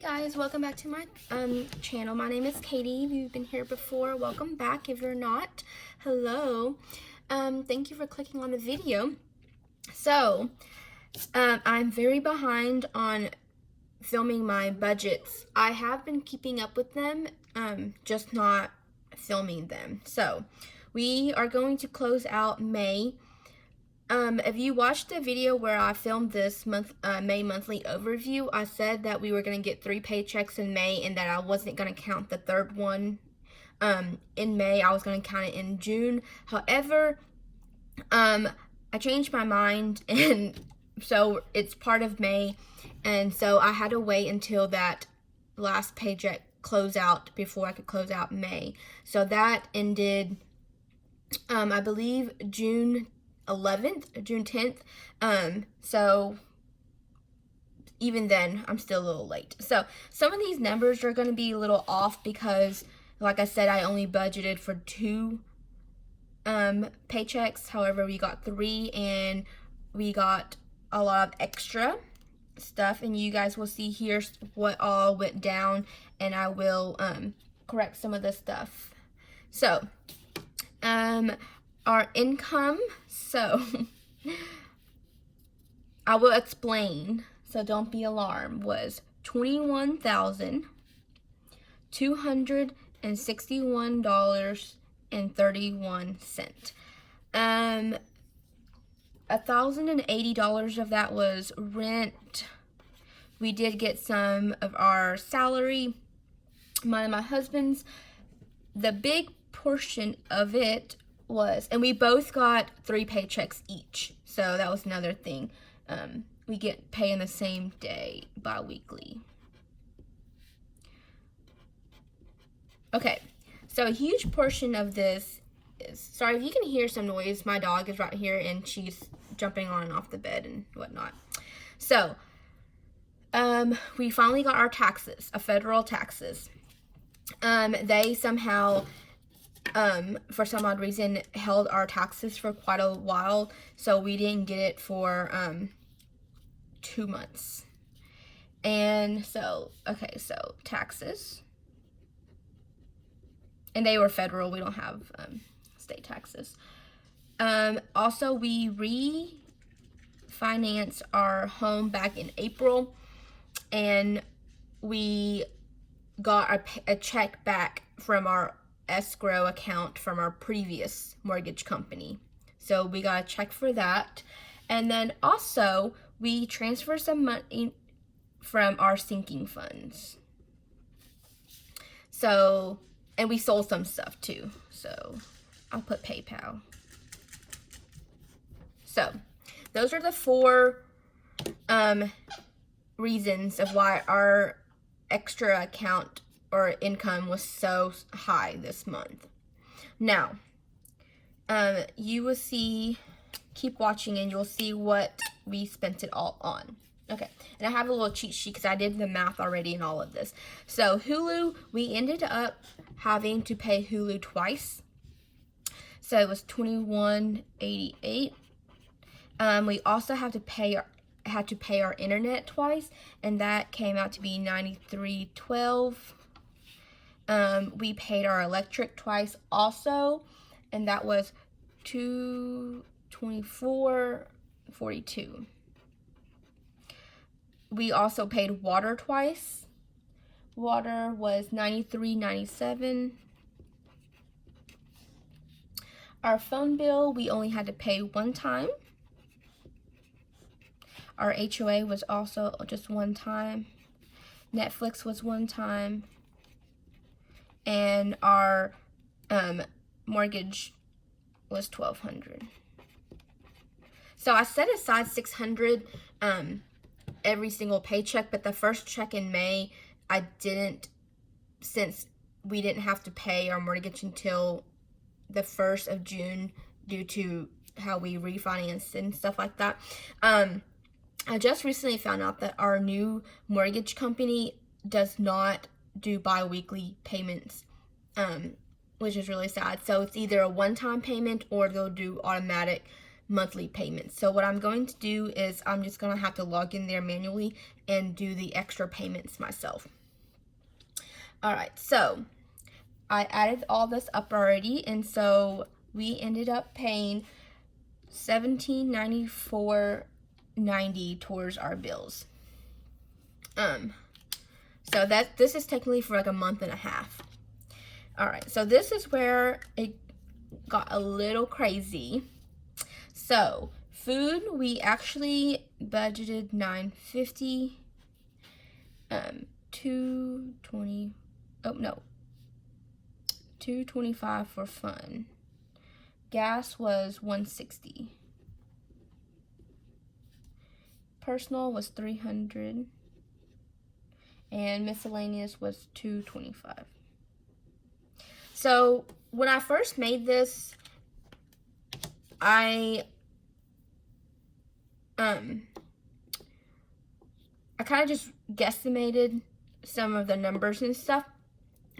guys, welcome back to my channel. My name is Katie. If you've been here before, welcome back. If you're not, hello. Thank you for clicking on the video. So I'm very behind on filming my budgets. I have been keeping up with them, just not filming them. So we are going to close out May. If you watched the video where I filmed this May monthly overview, I said that we were going to get 3 paychecks in May and that I wasn't going to count the third one in May. I was going to count it in June. However, I changed my mind, and so it's part of May, and so I had to wait until that last paycheck closed out before I could close out May. So that ended, I believe, June 10th. So even then, I'm still a little late. So some of these numbers are going to be a little off because, like I said, I only budgeted for 2 paychecks. However, we got 3 and we got a lot of extra stuff, and you guys will see here what all went down, and I will correct some of this stuff. So our income, so I will explain, so don't be alarmed, was $21,261.31. $1,080 of that was rent. We did get some of our salary, mine and my husband's. The big portion of it was, and we both got 3 paychecks each, so that was another thing. We get pay in the same day, bi-weekly. Okay, so a huge portion of this is, sorry if you can hear some noise, my dog is right here and she's jumping on and off the bed and whatnot. So we finally got our taxes, federal taxes. They somehow, for some odd reason, held our taxes for quite a while, so we didn't get it for 2 months. And so, okay, so taxes, and they were federal. We don't have state taxes. Also, we refinanced our home back in April, and we got a check back from our escrow account from our previous mortgage company. So we got a check for that. And then also we transferred some money from our sinking funds. So, and we sold some stuff too. So I'll put PayPal. So those are the 4 reasons of why our extra account or income was so high this month. Now, you will see, keep watching and you'll see what we spent it all on. Okay, and I have a little cheat sheet because I did the math already in all of this. So Hulu, we ended up having to pay Hulu twice. So it was $21.88. We also had to pay our internet twice, and that came out to be $93.12. We paid our electric twice also, and that was $224.42. We also paid water twice. Water was $93.97. Our phone bill, we only had to pay 1 time. Our HOA was also just 1 time. Netflix was 1 time. And our mortgage was $1,200. So I set aside $600 every single paycheck, but the first check in May I didn't, since we didn't have to pay our mortgage until the 1st of June due to how we refinanced and stuff like that. I just recently found out that our new mortgage company does not do bi-weekly payments, which is really sad. So it's either a one-time payment or they'll do automatic monthly payments. So what I'm going to do is I'm just going to have to log in there manually and do the extra payments myself. All right, so I added all this up already, and so we ended up paying $1794.90 towards our bills. So this is technically for like a month and a half. All right, so this is where it got a little crazy. So food, we actually budgeted $950, $225 for fun. Gas was $160. Personal was $300, and miscellaneous was $225. So when I first made this, I kind of just guesstimated some of the numbers and stuff.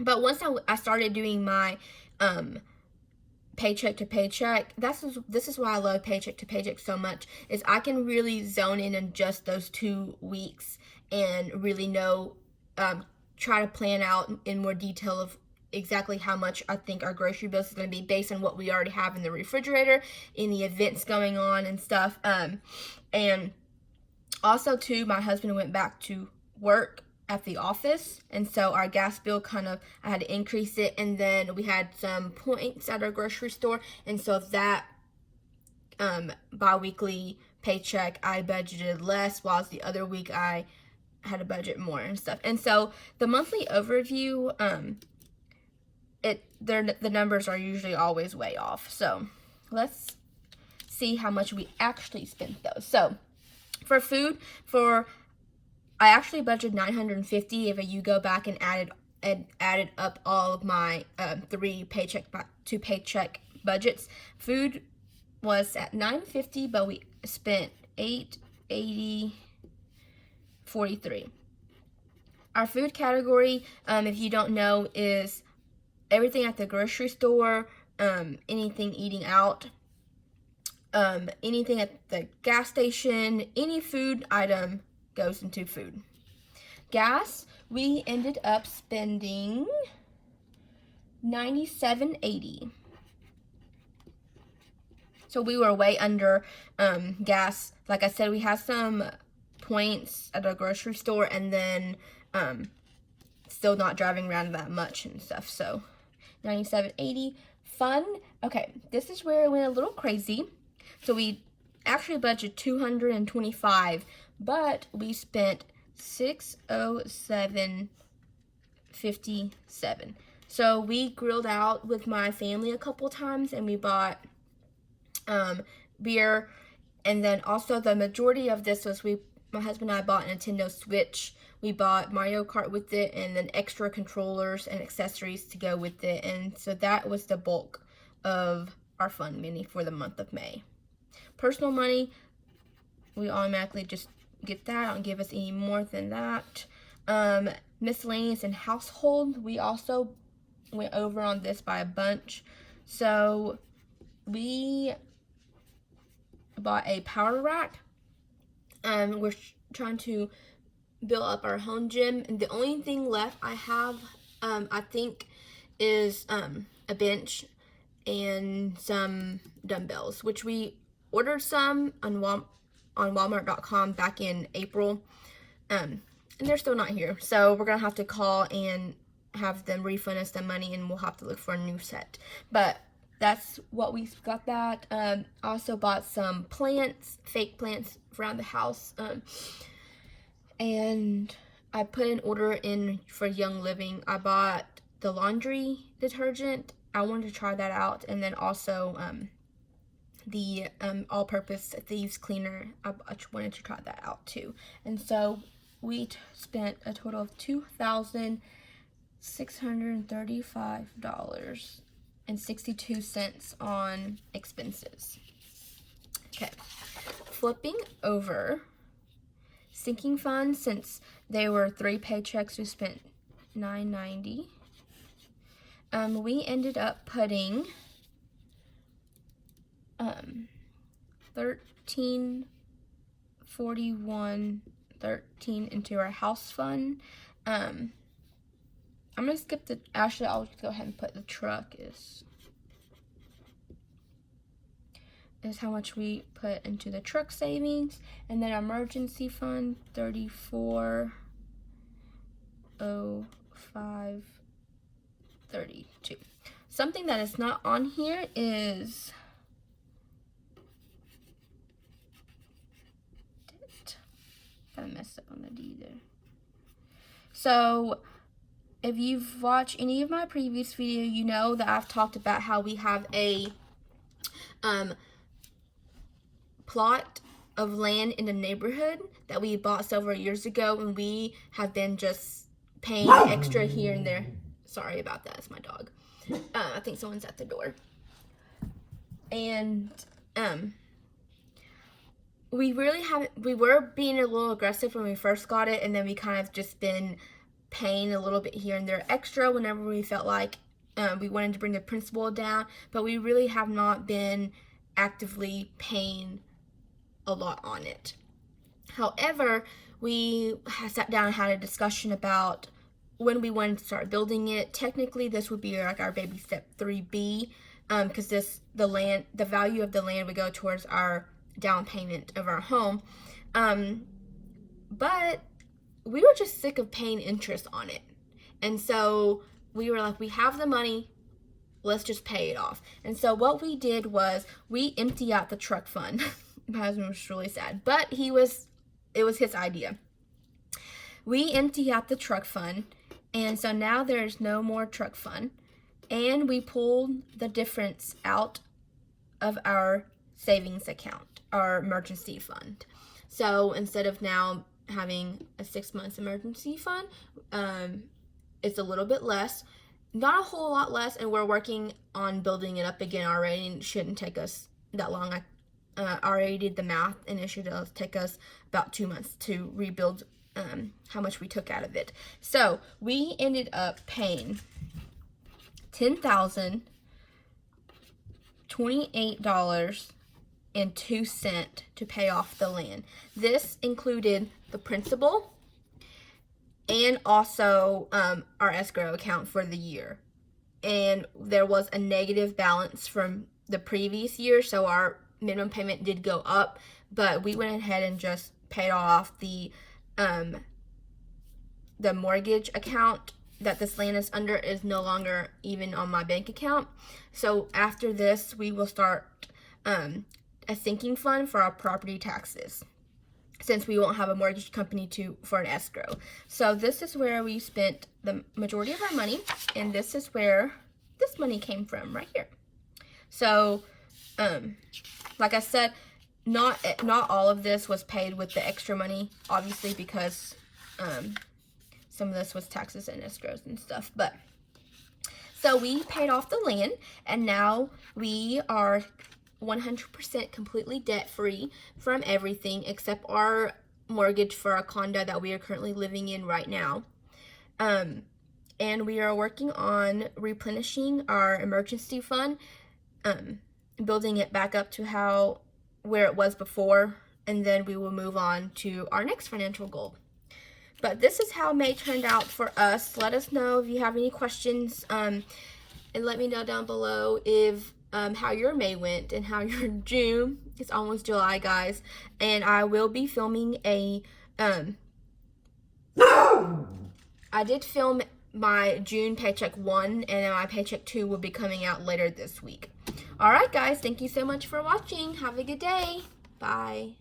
But once I started doing my paycheck to paycheck, this is why I love paycheck to paycheck so much, is I can really zone in on just those 2 weeks and really know, try to plan out in more detail of exactly how much I think our grocery bill is going to be based on what we already have in the refrigerator, any events going on and stuff. And also too, my husband went back to work at the office, and so our gas bill I had to increase it, and then we had some points at our grocery store, and so that bi-weekly paycheck I budgeted less, whilst the other week I had to budget more and stuff. And so the monthly overview, the numbers are usually always way off. So let's see how much we actually spent though. So for food, I actually budgeted $950 if you go back and added up all of my 3 paycheck to paycheck budgets. Food was at $950, but we spent $880.43. Our food category, if you don't know, is everything at the grocery store, anything eating out, anything at the gas station, any food item goes into food. Gas, we ended up spending $97.80. So we were way under gas. Like I said, we had some points at a grocery store, and then still not driving around that much and stuff. So $97.80. Fun. Okay, this is where it went a little crazy. So we actually budgeted $225, but we spent $607.57. So we grilled out with my family a couple times, and we bought beer, and then also the majority of this was my husband and I bought a Nintendo Switch. We bought Mario Kart with it, and then extra controllers and accessories to go with it, and so that was the bulk of our fun mini for the month of May. Personal money, we automatically just get that. I don't give us any more than that. Miscellaneous and household, we also went over on this by a bunch. So we bought a power rack. We're trying to build up our home gym, and the only thing left I have, I think, is a bench and some dumbbells, which we ordered some on Walmart.com back in April, and they're still not here. So we're gonna have to call and have them refund us the money, and we'll have to look for a new set. But that's what we got that. Also bought some plants, fake plants around the house, and I put an order in for Young Living. I bought the laundry detergent. I wanted to try that out, and then also the all-purpose thieves cleaner. I wanted to try that out too. And so we spent a total of $2,635.62 on expenses. Okay, flipping over sinking funds, since they were 3 paychecks, we spent $990. We ended up putting $13.41.13 into our house fund. I'm gonna skip the, actually I'll just go ahead and put the truck is how much we put into the truck savings, and then emergency fund $34.05.32. Something that is not on here is kind of messed up on the D there. So if you've watched any of my previous video, you know that I've talked about how we have a plot of land in the neighborhood that we bought several years ago, and we have been just paying extra here and there. Sorry about that, it's my dog. I think someone's at the door. And we really haven't, we were being a little aggressive when we first got it, and then we kind of just been paying a little bit here and there extra whenever we felt like we wanted to bring the principal down, but we really have not been actively paying a lot on it. However, we sat down and had a discussion about when we wanted to start building it. Technically, this would be like our baby step 3B, because the value of the land would go towards our down payment of our home. But we were just sick of paying interest on it, and so we were like, we have the money, let's just pay it off. And so what we did was we emptied out the truck fund. My husband was really sad, but it was his idea. We emptied out the truck fund, and so now there's no more truck fund, and we pulled the difference out of our savings account, our emergency fund. So instead of now having a 6 months emergency fund, it's a little bit less, not a whole lot less, and we're working on building it up again already, and it shouldn't take us that long. I already did the math, and it should take us about 2 months to rebuild how much we took out of it. So we ended up paying $10,028.02 to pay off the land. This included the principal and also our escrow account for the year. And there was a negative balance from the previous year, so our minimum payment did go up, but we went ahead and just paid off the mortgage account that this land is under is no longer even on my bank account. So after this, we will start a sinking fund for our property taxes, since we won't have a mortgage company for an escrow. So this is where we spent the majority of our money, and this is where this money came from right here. So like I said, not all of this was paid with the extra money, obviously, because some of this was taxes and escrows and stuff. But so we paid off the land, and now we are 100% completely debt-free from everything except our mortgage for our condo that we are currently living in right now. And we are working on replenishing our emergency fund, building it back up to where it was before, and then we will move on to our next financial goal. But this is how May turned out for us. Let us know if you have any questions, and let me know down below if how your May went and how your June. It's almost July, guys, and I will be filming I did film my June paycheck 1, and then my paycheck 2 will be coming out later this week. Alright guys, thank you so much for watching. Have a good day. Bye.